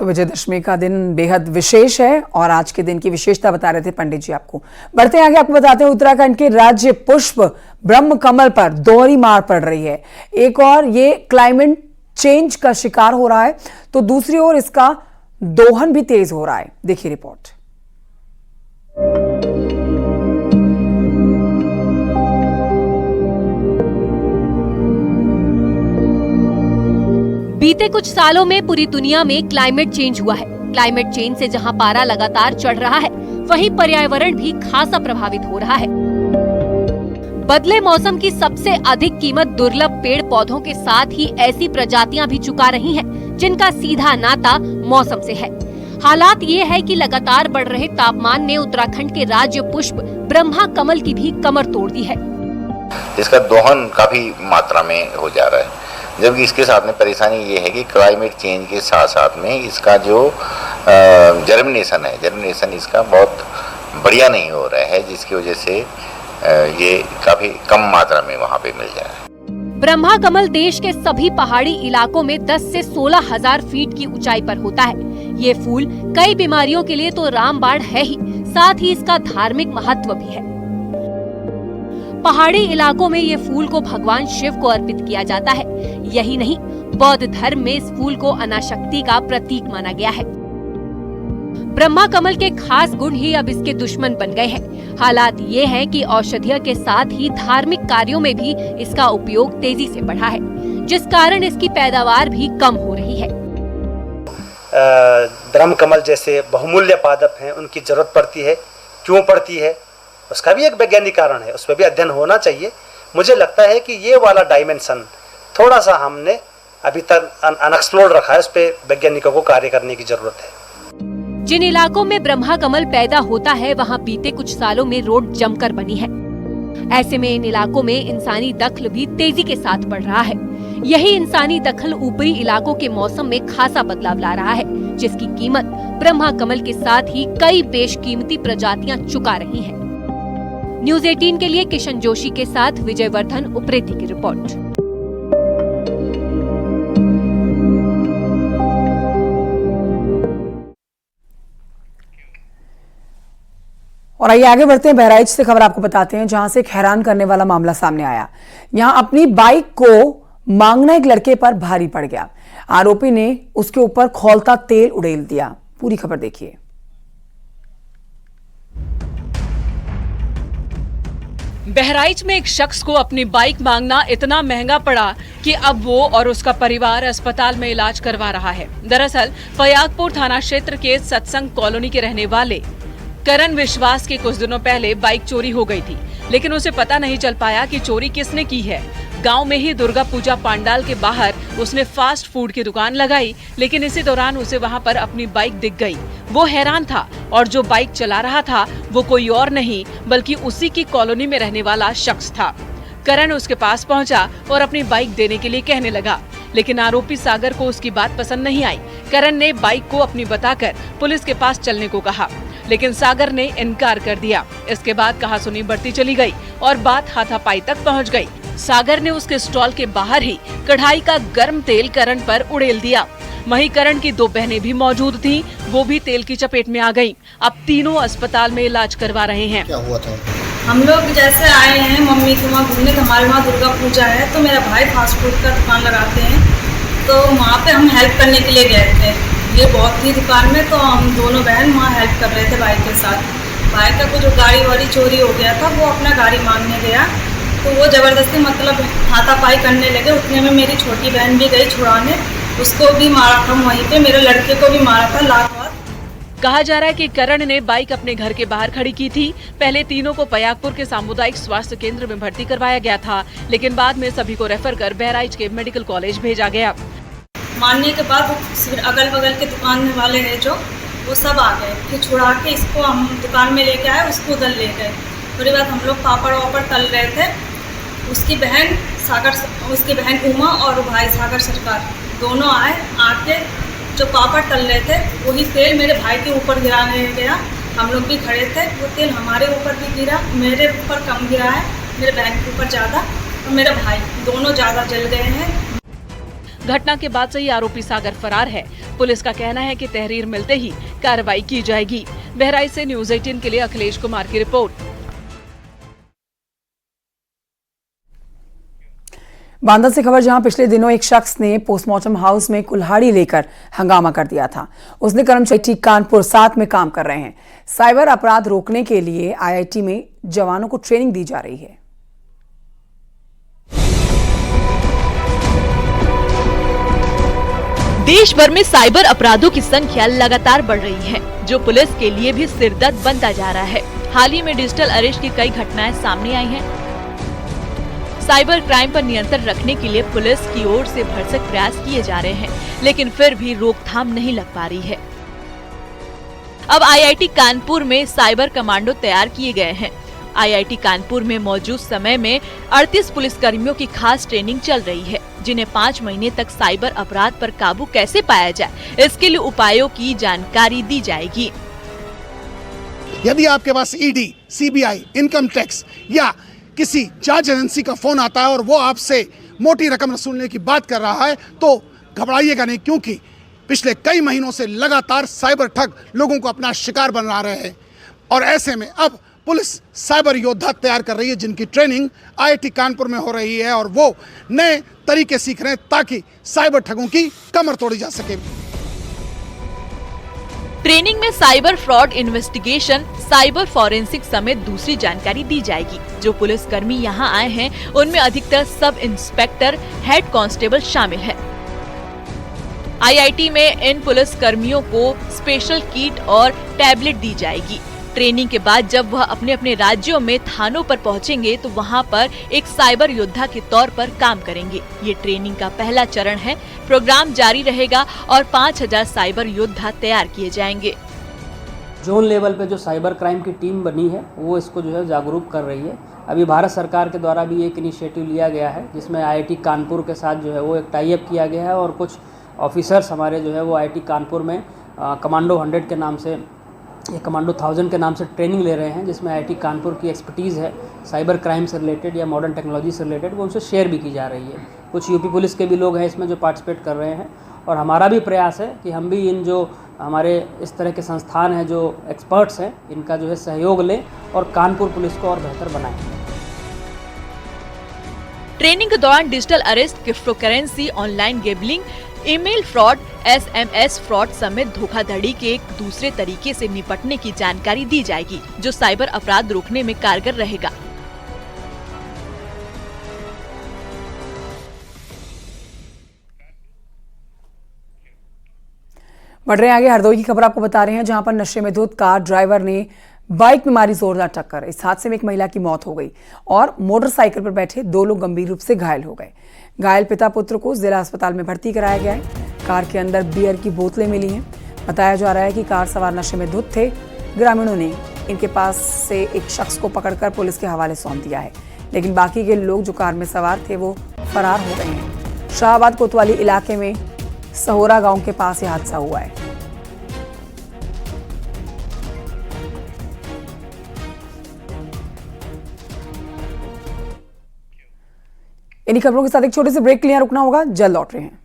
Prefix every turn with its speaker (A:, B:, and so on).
A: तो विजयदशमी का दिन बेहद विशेष है और आज के दिन की विशेषता बता रहे थे पंडित जी आपको। बढ़ते हैं आगे, आपको बताते हैं उत्तराखंड के राज्य पुष्प ब्रह्म कमल पर दोहरी मार पड़ रही है। एक और ये क्लाइमेट चेंज का शिकार हो रहा है तो दूसरी ओर इसका दोहन भी तेज हो रहा है। देखिए रिपोर्ट।
B: बीते कुछ सालों में पूरी दुनिया में क्लाइमेट चेंज हुआ है। क्लाइमेट चेंज से जहां पारा लगातार चढ़ रहा है, वहीं पर्यावरण भी खासा प्रभावित हो रहा है। बदले मौसम की सबसे अधिक कीमत दुर्लभ पेड़ पौधों के साथ ही ऐसी प्रजातियां भी चुका रही हैं, जिनका सीधा नाता मौसम से है। हालात ये है कि लगातार बढ़ रहे तापमान ने उत्तराखंड के राज्य पुष्प ब्रह्मा कमल की भी कमर तोड़ दी है।
C: इसका दोहन काफी मात्रा में हो जा रहा है, जबकि इसके साथ में परेशानी ये है कि क्लाइमेट चेंज के साथ साथ में इसका जो जर्मिनेशन इसका बहुत बढ़िया नहीं हो रहा है, जिसकी वजह से ये काफी कम मात्रा में वहाँ पे मिल जा रहा है।
B: ब्रह्मा कमल देश के सभी पहाड़ी इलाकों में 10 से 16,000 फीट की ऊंचाई पर होता है। ये फूल कई बीमारियों के लिए तो रामबाण है ही, साथ ही इसका धार्मिक महत्व भी है। पहाड़ी इलाकों में ये फूल को भगवान शिव को अर्पित किया जाता है। यही नहीं, बौद्ध धर्म में इस फूल को अनाशक्ति का प्रतीक माना गया है। ब्रह्मा कमल के खास गुण ही अब इसके दुश्मन बन गए हैं। हालात ये है कि औषधीय के साथ ही धार्मिक कार्यों में भी इसका उपयोग तेजी से बढ़ा है, जिस कारण इसकी पैदावार भी कम हो रही है।
D: ब्रह्म कमल जैसे बहुमूल्य पादप हैं, उनकी जरूरत पड़ती है। क्यों पड़ती है, उसका भी एक वैज्ञानिक कारण है, उस पर भी अध्ययन होना चाहिए। मुझे लगता है कि ये वाला डायमेंशन थोड़ा सा हमने अभी तक अनएक्सप्लोर्ड रखा है, उस पर वैज्ञानिकों को कार्य करने की जरूरत है।
B: जिन इलाकों में ब्रह्मा कमल पैदा होता है, वहाँ बीते कुछ सालों में रोड जमकर बनी है। ऐसे में इन इलाकों में इंसानी दखल भी तेजी के साथ बढ़ रहा है। यही इंसानी दखल ऊपरी इलाकों के मौसम में खासा बदलाव ला रहा है, जिसकी कीमत ब्रह्मा कमल के साथ ही कई बेशकीमती प्रजातियां चुका रही हैं। न्यूज़ 18 के लिए किशन जोशी के साथ विजयवर्धन उप्रेती की रिपोर्ट।
A: और आइए आगे बढ़ते हैं, बहराइच से खबर आपको बताते हैं, जहां से एक हैरान करने वाला मामला सामने आया। यहां अपनी बाइक को मांगना एक लड़के पर भारी पड़ गया। आरोपी ने उसके ऊपर खौलता तेल उड़ेल दिया। पूरी खबर देखिए।
E: बहराइच में एक शख्स को अपनी बाइक मांगना इतना महंगा पड़ा कि अब वो और उसका परिवार अस्पताल में इलाज करवा रहा है। दरअसल फयागपुर थाना क्षेत्र के सत्संग कॉलोनी के रहने वाले करण विश्वास की कुछ दिनों पहले बाइक चोरी हो गई थी, लेकिन उसे पता नहीं चल पाया कि चोरी किसने की है। गांव में ही दुर्गा पूजा पंडाल के बाहर उसने फास्ट फूड की दुकान लगाई, लेकिन इसी दौरान उसे वहां पर अपनी बाइक दिख गई। वो हैरान था और जो बाइक चला रहा था वो कोई और नहीं बल्कि उसी की कॉलोनी में रहने वाला शख्स था। करण उसके पास पहुंचा और अपनी बाइक देने के लिए कहने लगा, लेकिन आरोपी सागर को उसकी बात पसंद नहीं आई। करण ने बाइक को अपनी बताकर पुलिस के पास चलने को कहा, लेकिन सागर ने इनकार कर दिया। इसके बाद कहासुनी बढ़ती चली गई और बात हाथापाई तक पहुंच गई। सागर ने उसके स्टॉल के बाहर ही कढ़ाई का गर्म तेल करण पर उड़ेल दिया। वहीं करण की 2 बहनें भी मौजूद थीं, वो भी तेल की चपेट में आ गईं। अब तीनों अस्पताल में इलाज करवा रहे हैं।
F: क्या हुआ था?
G: हम लोग जैसे आए हैं मम्मी के वहाँ घूमने, तो हमारे वहाँ दुर्गा पूजा है, तो मेरा भाई फास्ट फूड का दुकान लगाते हैं, तो वहाँ पे हम हेल्प करने के लिए गए थे। ये बहुत थी दुकान में, तो हम दोनों बहन वहाँ हेल्प कर रहे थे भाई के साथ। भाई का कुछ गाड़ी वाड़ी चोरी हो गया था, वो अपना गाड़ी मांगने गया, तो वो ज़बरदस्ती मतलब हाथापाई करने लगे। उतने में मेरी छोटी बहन भी गई छुड़ाने, उसको भी मारा था वहीं पे, मेरे लड़के को भी मारा था लात वात।
E: कहा जा रहा है कि करण ने बाइक अपने घर के बाहर खड़ी की थी। पहले तीनों को फयागपुर के सामुदायिक स्वास्थ्य केंद्र में भर्ती करवाया गया था, लेकिन बाद में सभी को रेफर कर बहराइच के मेडिकल कॉलेज भेजा गया।
G: मारने के बाद अगल बगल के दुकान वाले हैं जो, वो सब आ गए, फिर छुड़ा के इसको हम दुकान में लेके आए, उसको उधर ले गए। थोड़ी बात हम लोग पापड़ वापड़ तल रहे थे, उसकी बहन उमा और भाई सागर सरकार दोनों आए। आके जो पापड़ तल रहे थे वही तेल मेरे भाई के ऊपर गिराने गया। हम लोग भी खड़े थे, वो तेल हमारे ऊपर भी गिरा, मेरे ऊपर कम गिरा है, मेरे बहन के ऊपर ज़्यादा, और मेरे भाई दोनों ज़्यादा जल गए हैं।
E: घटना के बाद से ही आरोपी सागर फरार है। पुलिस का कहना है कि तहरीर मिलते ही कार्रवाई की जाएगी। बहराइच से न्यूज़ 18 के लिए अखिलेश कुमार की रिपोर्ट।
A: बांदा से खबर, जहां पिछले दिनों एक शख्स ने पोस्टमार्टम हाउस में कुल्हाड़ी लेकर हंगामा कर दिया था। उसने कर्मचारी कानपुर साथ में काम कर रहे हैं। साइबर अपराध रोकने के लिए आईआईटी में जवानों को ट्रेनिंग दी जा रही है।
B: देश भर में साइबर अपराधों की संख्या लगातार बढ़ रही है, जो पुलिस के लिए भी सिरदर्द बनता जा रहा है। हाल ही में डिजिटल अरेस्ट की कई घटनाएं सामने आई हैं। साइबर क्राइम पर नियंत्रण रखने के लिए पुलिस की ओर से भरसक प्रयास किए जा रहे हैं, लेकिन फिर भी रोकथाम नहीं लग पा रही है। अब आईआईटी कानपुर में साइबर कमांडो तैयार किए गए हैं। आईआईटी कानपुर में मौजूद समय में 38 पुलिसकर्मियों की खास ट्रेनिंग चल रही है, जिन्हें 5 महीने तक साइबर अपराध पर काबू कैसे पाया जाए, इसके लिए उपायों की जानकारी दी जाएगी।
F: यदि आपके पास ईडी, सीबीआई, इनकम टैक्स या किसी जांच एजेंसी का फोन आता है और वो आपसे मोटी रकम वसूलने की बात कर रहा है, तो घबराइएगा नहीं, क्योंकि पिछले कई महीनों से लगातार साइबर ठग लोगों को अपना शिकार बना रहे हैं। और ऐसे में अब पुलिस साइबर योद्धा तैयार कर रही है, जिनकी ट्रेनिंग आईआईटी कानपुर में हो रही है और वो नए तरीके सीख रहे हैं ताकि साइबर ठगों की कमर तोड़ी जा सके।
B: ट्रेनिंग में cyber fraud investigation, cyber forensic समेत दूसरी जानकारी दी जाएगी। जो पुलिसकर्मी यहां आए हैं, उनमें अधिकतर सब इंस्पेक्टर, हेड कांस्टेबल शामिल है। आईआईटी में इन पुलिसकर्मियों को स्पेशल किट और टैबलेट दी जाएगी। ट्रेनिंग के बाद जब वह अपने अपने राज्यों में थानों पर पहुंचेंगे, तो वहां पर एक साइबर योद्धा के तौर पर काम करेंगे। ये ट्रेनिंग का पहला चरण है। प्रोग्राम जारी रहेगा और 5000 साइबर योद्धा तैयार किए जाएंगे।
H: जोन लेवल पे जो साइबर क्राइम की टीम बनी है, वो इसको जो है जागरूक कर रही है। अभी भारत सरकार के द्वारा भी एक इनिशिएटिव लिया गया है, जिसमें आईआईटी कानपुर के साथ जो है वो एक टाई अप किया गया है और कुछ ऑफिसर्स हमारे जो है वो आईआईटी कानपुर में कमांडो 100 के नाम से या कमांडो 1000 के नाम से ट्रेनिंग ले रहे हैं, जिसमें आईआईटी कानपुर की एक्सपर्टीज़ है साइबर क्राइम से रिलेटेड या मॉडर्न टेक्नोलॉजी से रिलेटेड, वो उनसे शेयर भी की जा रही है। कुछ यूपी पुलिस के भी लोग हैं इसमें जो पार्टिसिपेट कर रहे हैं, और हमारा भी प्रयास है कि हम भी इन जो हमारे इस तरह के संस्थान हैं, जो एक्सपर्ट्स हैं, इनका जो है सहयोग लें और कानपुर पुलिस को और बेहतर बनाएं।
B: ट्रेनिंग के दौरान digital arrest, cryptocurrency, online gambling, email fraud, SMS fraud समेत धोखाधड़ी के एक दूसरे तरीके से निपटने की जानकारी दी जाएगी, जो साइबर अपराध रोकने में कारगर रहेगा।
A: बढ़ रहे हैं आगे, हरदोई की खबर आपको बता रहे हैं, जहां पर नशे में धुत कार ड्राइवर ने बाइक में मारी जोरदार टक्कर। इस हादसे में एक महिला की मौत हो गई और मोटरसाइकिल पर बैठे 2 लोग गंभीर रूप से घायल हो गए। घायल पिता पुत्र को जिला अस्पताल में भर्ती कराया गया है। कार के अंदर बियर की बोतलें मिली हैं। बताया जा रहा है कि कार सवार नशे में धुत थे। ग्रामीणों ने इनके पास से एक शख्स को पकड़कर पुलिस के हवाले सौंप दिया है, लेकिन बाकी के लोग जो कार में सवार थे वो फरार हो गए हैं। शाहबाद कोतवाली इलाके में सहोरा गांव के पास यह हादसा हुआ है। इन्हीं खबरों के साथ एक छोटे से ब्रेक के लिए रुकना होगा, जल्द लौट रहे हैं।